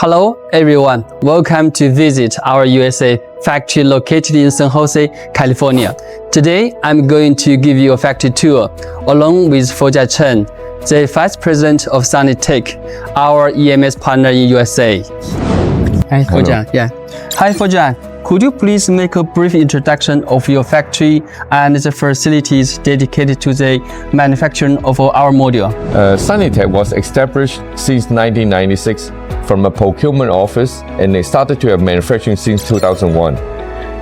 Hello everyone, welcome to visit our USA factory located in San Jose, California. Today I'm going to give you a factory tour along with Fojia Chen, the Vice President of Sanitech, our EMS partner in USA. Hi Fojia. Hi Fojia. Could you please make a brief introduction of your factory and the facilities dedicated to the manufacturing of our module? Sanitech was established since 1996 from a procurement office, and they started to have manufacturing since 2001.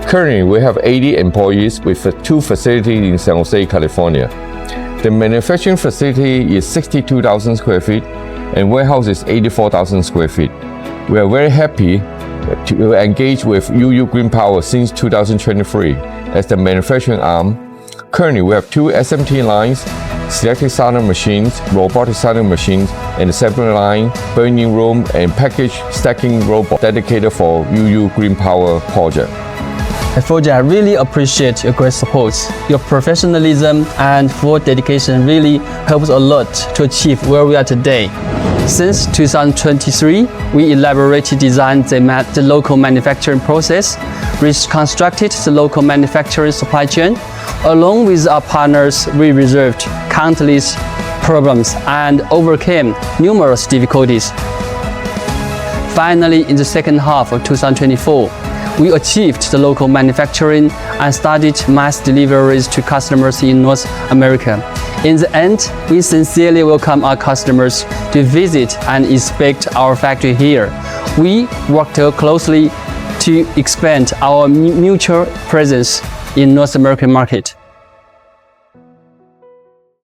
Currently, we have 80 employees with 2 facilities in San Jose, California. The manufacturing facility is 62,000 square feet and warehouse is 84,000 square feet. We are very happy to engage with UUGreenPower since 2023 as the manufacturing arm. Currently, we have 2 SMT lines, selective soldering machines, robotic soldering machines, and assembly line, burning room, and package stacking robot dedicated for UUGreenPower project. Fojia, I really appreciate your great support. Your professionalism and full dedication really helps a lot to achieve where we are today. Since 2023, we elaborated designed the local manufacturing process, reconstructed the local manufacturing supply chain. Along with our partners, we resolved countless problems and overcame numerous difficulties. Finally, in the second half of 2024, we achieved the local manufacturing and started mass deliveries to customers in North America. In the end, we sincerely welcome our customers to visit and inspect our factory here. We worked closely to expand our mutual presence in North American market.